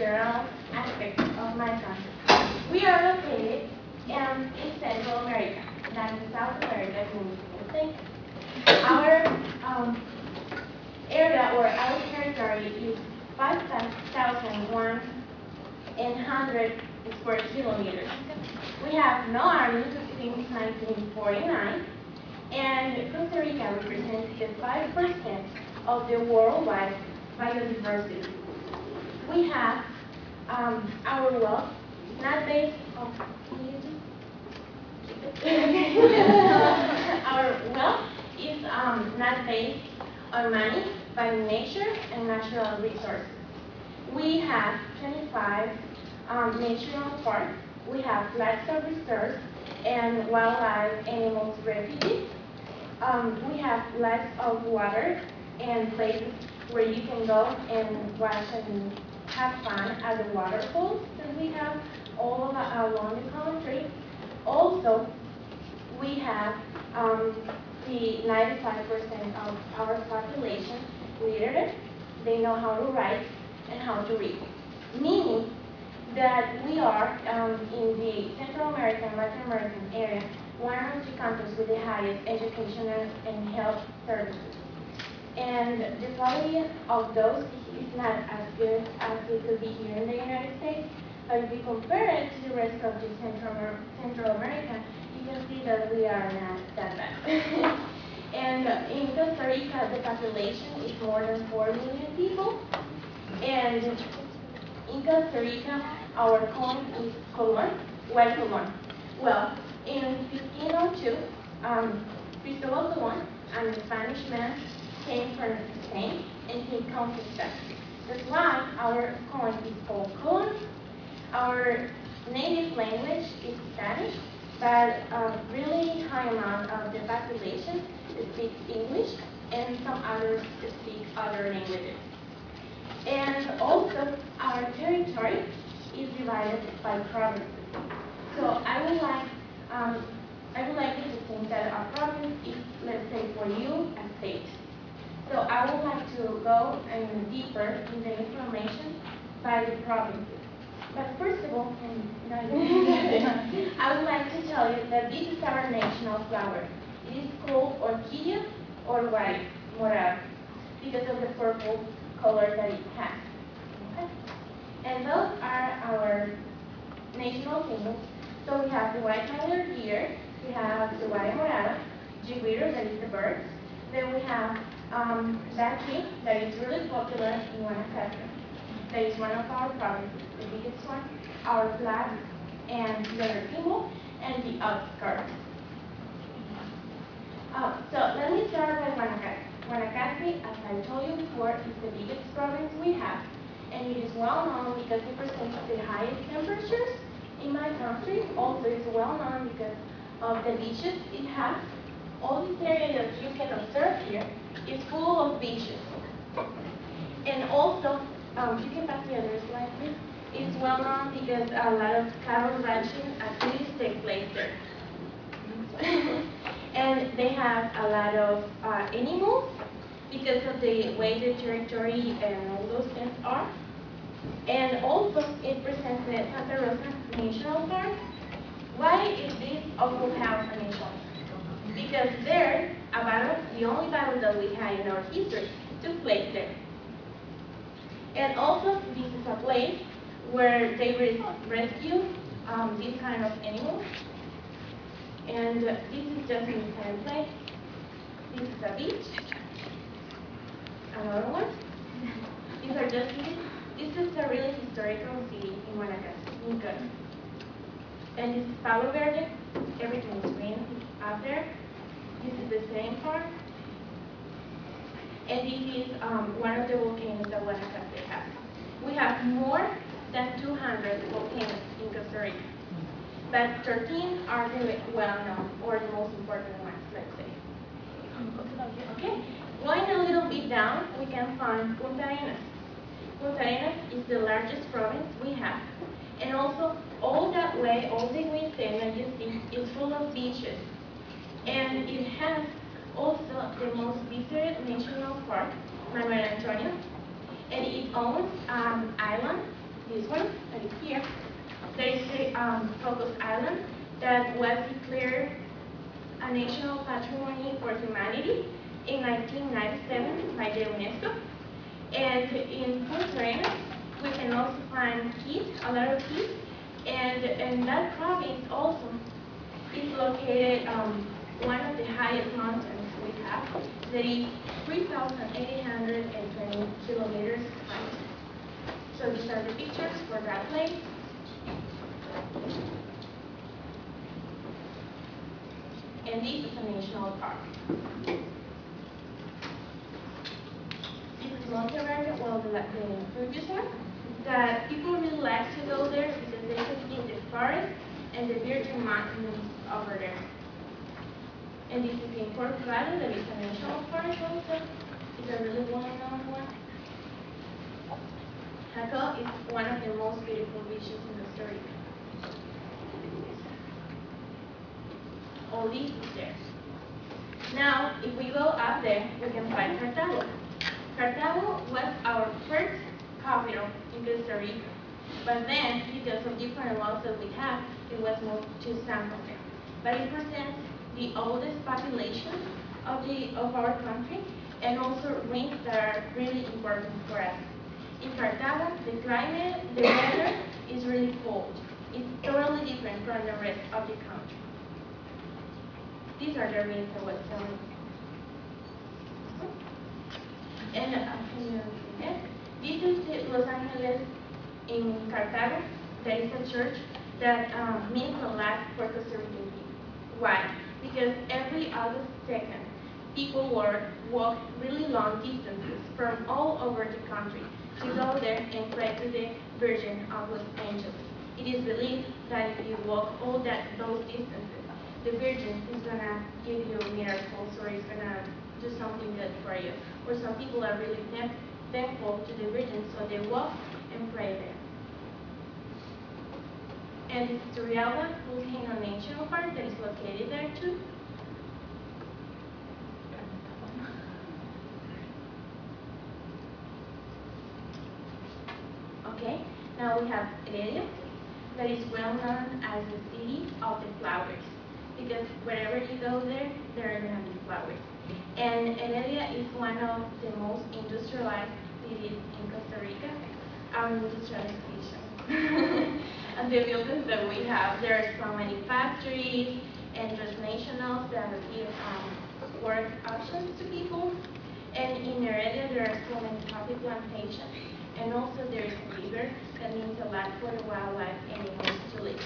general aspect of my country. We are located in Central America, that is South America, if you think. Our area or our territory is 5,100 square kilometers. We have no army since 1949, and Costa Rica represents the 5% of the worldwide biodiversity. We have our wealth not based on our wealth is not based on money, but nature and natural resources. We have 25 national parks. We have livestock reserves and wildlife animals refuges. We have lots of water and places where you can go and watch and have fun at the waterfalls that we have all along the country. Also, we have the 95% of our population literate. They know how to write and how to read, meaning that we are in the Central American, Latin American area, one of the countries with the highest educational and health services. And the quality of those is not as good as it could be here in the United States, but if we compare it to the rest of the Central America, you can see that we are not that bad. And in Costa Rica, the population is more than 4 million people. And in Costa Rica, our coin is colon, white colon. Well, in 1502, Cristobal Colon, a Spanish man, came from Spain and he conquered us. That's why our coin is called colon. Our native language is Spanish, but a really high amount of the population speaks English and some others speak other languages. And also, our territory is divided by provinces. So I would like you to think that a province is, let's say, for you, a state. So I would like to go deeper in the information by the provinces. But first of all, I would like to tell you that this is our national flower. It is called orquídea or white morada because of the purple color that it has. Okay? And those are our national symbols. So we have the white mallard deer, we have the white morada, jiguiro, that is the birds. Then we have that tree that is really popular in Guanajuato. That is one of our provinces, the biggest one, our flag and letter symbol, and the outskirts. So let me start with Guanajuato. Guanajuato, as I told you before, is the biggest province we have, and it is well known because it presents the highest temperatures in my country. Also, it's well known because of the beaches it has. All this area that you can observe here is full of beaches. And also, you can pass the other slide, please. It's well known because a lot of cattle ranching activities take place there. And they have a lot of animals because of the way the territory and all those things are. And also, it presents the Santa Rosa National Park. Why is this also have a national park? Because there, a battle, the only battle that we had in our history, took place there. And also, this is a place where they rescue these kind of animals. And this is just in the same place. This is a beach. Another one. These are just cities. This is a really historical city in Guanajuato. And this is Palo Verde. Everything is green out there. This is the same part. And this is one of the volcanoes that Guanajuato has. We have more than 200 volcanoes in Costa Rica. But 13 are the well-known, or the most important ones, let's say. Okay, going a little bit down, we can find Punta Arenas. Punta Arenas is the largest province we have. And also, all that way, all the way that you see, is full of beaches. And it has also the most visited national park, Manuel Antonio. And it owns island this one, that is here. There is the Focus Island that was declared a National Patrimony for Humanity in 1997 by the UNESCO. And in Punta Arenas, we can also find heat, a lot of heat, and that province also is located one of the highest mountains we have, that is 3,820 kilometers high. So these are the pictures for that place. And this is a national park. This is Monterrey, well, the previous one, that people really like to go there because they can see the forest and the Virgin Mountains over there. And this is in Port Valley, that is a national park also. It's a really well-known one. Jaco is one of the most beautiful beaches in Costa Rica. All this is there. Now, if we go up there, we can find Cartago. Cartago was our first capital in Costa Rica. But then, because of different laws that we have, it was moved to San Jose. But it presents the oldest population of our country, and also rings that are really important for us. In Cartago, the climate, the weather is really cold. It's totally different from the rest of the country. These are the rings I was telling you. And this is the Los Angeles in Cartago. That is a church that means a lot for Costa Rican people. Why? Because every August 2nd, people walk really long distances from all over the country to go there and pray to the Virgin of Los Angeles. It is believed that if you walk all those distances, the Virgin is going to give you miracles, or is going to do something good for you. Or some people are really thankful to the Virgin, so they walk and pray there. And this is the Rialba Volcano National Park that is located there too. Okay, now we have Heredia, that is well known as the city of the flowers, because wherever you go there, there are going to be flowers. And Heredia is one of the most industrialized cities in Costa Rica, our industrialization. And the buildings that we have, there are so many factories and transnationals that give work options to people. And in Heredia, there are so many coffee plantations. And also there is a river that means a lot for the wildlife animals to live.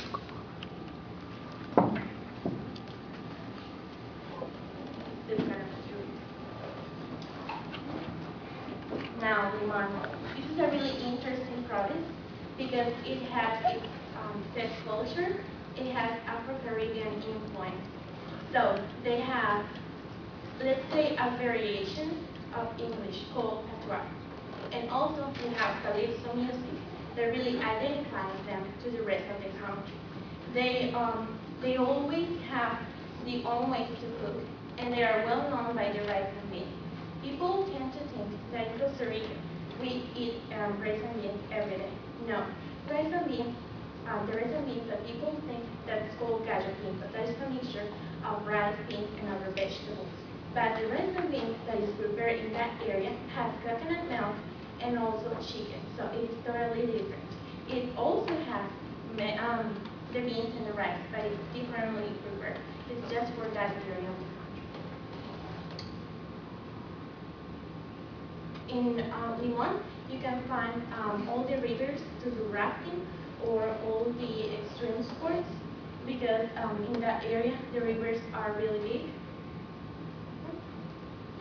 Now, Limon. This is a really interesting province because it has its set culture. It has Afro-Caribbean influence. So they have, let's say, a variation of English called patois. And also we have calypso music that really identifies them to the rest of the country. They always have their own ways to cook, and they are well known by the rice and beans. People tend to think that in Costa Rica we eat rice and beans every day. No, rice and beans, the rice and beans that people think that's called gallo pinto. That is a mixture of rice, beans, and other vegetables. But the rice and beans that is prepared in that area has coconut milk and also chicken, so it is totally different. It also has the beans and the rice, but it's differently prepared. It's just for that area of the country. In Limon, you can find all the rivers to do rafting or all the extreme sports, because in that area the rivers are really big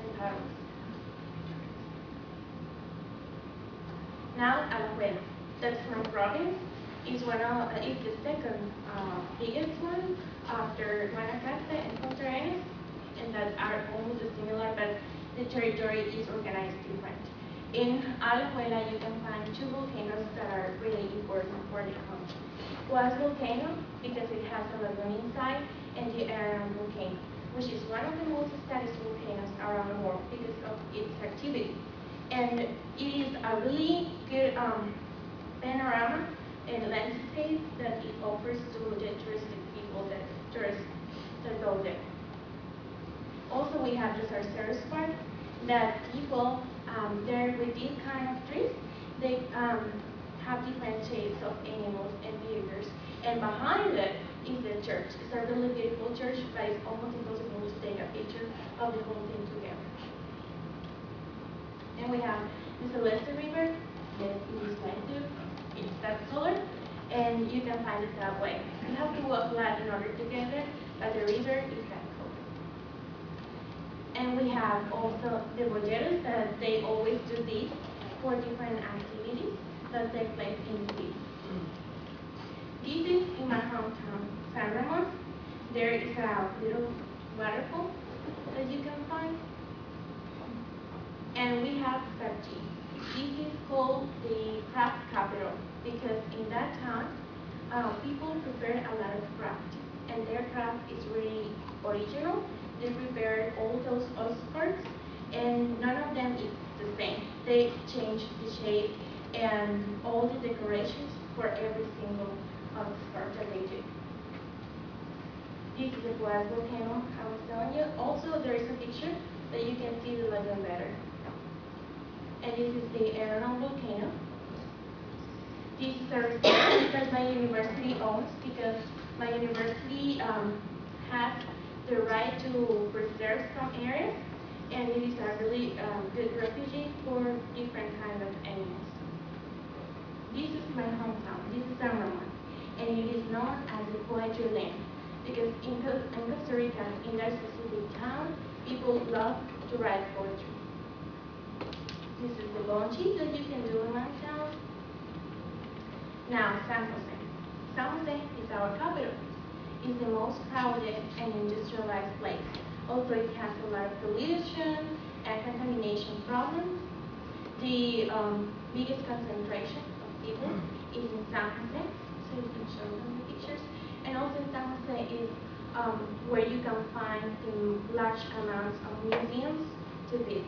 and powerful. Now, Alajuela, that's my province. It's the second biggest one after Guanacaste and Punta Arenas, and that are almost similar, but the territory is organized different. In Alajuela, you can find two volcanoes that are really important for the country. Guas volcano, because it has a lagoon inside, and the Araran volcano, which is one of the most studied volcanoes around the world because of its activity. And it is a really good panorama and landscape that it offers to the touristic people tourists that go there. Also, we have the Sarceros Park that people there with these kind of trees, they have different shades of animals and behaviors. And behind it is the church. It's a really beautiful church, but it's almost impossible to take a picture of the whole thing together. And we have the Celeste River. Yes, it is meant to. It's that color, and you can find it that way. You have to walk a lot in order to get there, but the river is that color. And we have also the boyeros that they always do this for different activities that take place in the city. This is in my hometown, San Ramon. There is a little waterfall that you can find. And we have Sarchi. This is called the craft capital because in that time, people prepared a lot of craft. And their craft is really original. They prepared all those experts, and none of them is the same. They change the shape and all the decorations for every single sport that they do. This is the glass volcano I was telling you. Also, there is a picture that you can see the legend better. And this is the Arenal volcano. This is a reserve that my university owns because my university has the right to preserve some areas, and it is a really good refuge for different kinds of animals. This is my hometown. This is San Ramon, and it is known as the poetry land because in Costa Rica, in that specific town, people love to write poetry. This is the launching that you can do in my town. Now, San Jose. San Jose is our capital. It's the most crowded and industrialized place. Also, it has a lot of pollution and contamination problems. The biggest concentration of people is in San Jose, so you can show them the pictures. And also in San Jose is where you can find large amounts of museums to visit.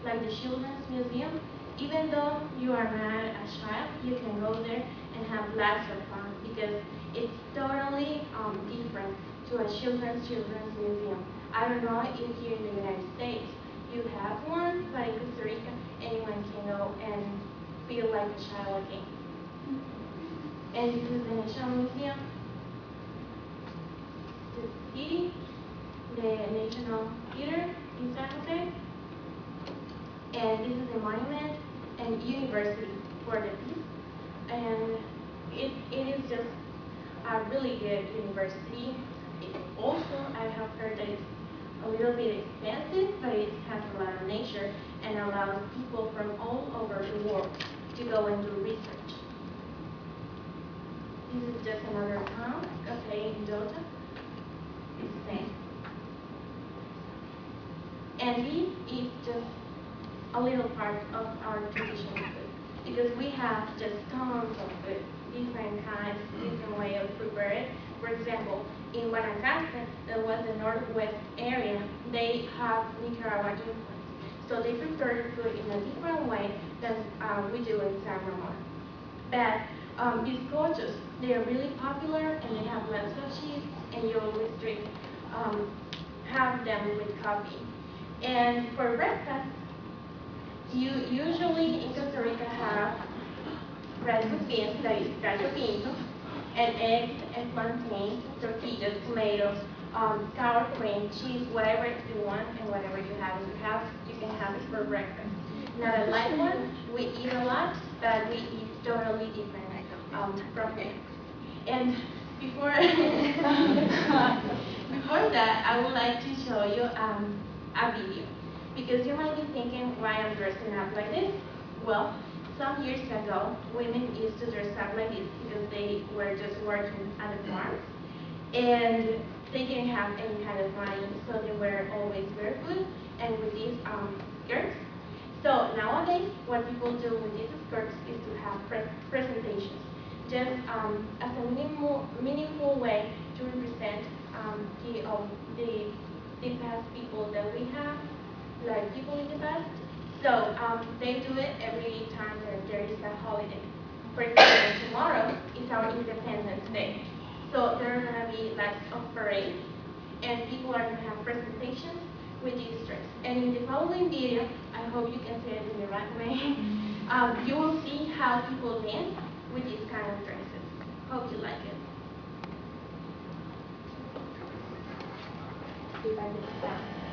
Like the Children's Museum, even though you are not a child, you can go there and have lots of fun because it's totally different to a children's museum. I don't know if here in the United States you have one, but in Costa Rica, anyone can go and feel like a child again. And this is the National Museum, the city, the National Theater in San Jose. And this is the monument and university for the peace. And it is just a really good university. Also, I have heard that it's a little bit expensive, but it has a lot of nature and allows people from all over the world to go and do research. This is just another town, Costa in Delta. It's the same. And this is just a little part of our traditional food because we have just tons of food, different kinds, different way of prepare it. For example, in Guanacaste, that was the northwest area, they have Nicaraguan influence. So they prepare the food in a different way than we do in San Ramon. But these coaches, they are really popular and they have lots of cheese and you always have them with coffee. And for breakfast, you usually in Costa Rica have bread with beans, that is gallo pinto, and eggs and plantains, tortillas, tomatoes, sour cream, cheese, whatever you want and whatever you have in your house, you can have it for breakfast. Not a light one, we eat a lot, but we eat totally different from it. And before before that, I would like to show you a video. Because you might be thinking why I'm dressing up like this. Well, some years ago, women used to dress up like this because they were just working at the farms. And they didn't have any kind of money, so they were always barefoot and with these skirts. So nowadays, what people do with these skirts is to have presentations. Just as a meaningful way to represent the past people that we have, like people in the past. So they do it every time that there is a holiday. For example, tomorrow is our Independence Day. So there are going to be lots of parades, and people are going to have presentations with these dress. And in the following video, I hope you can see it in the right way, you will see how people dance with these kind of dresses. Hope you like it. If I did that.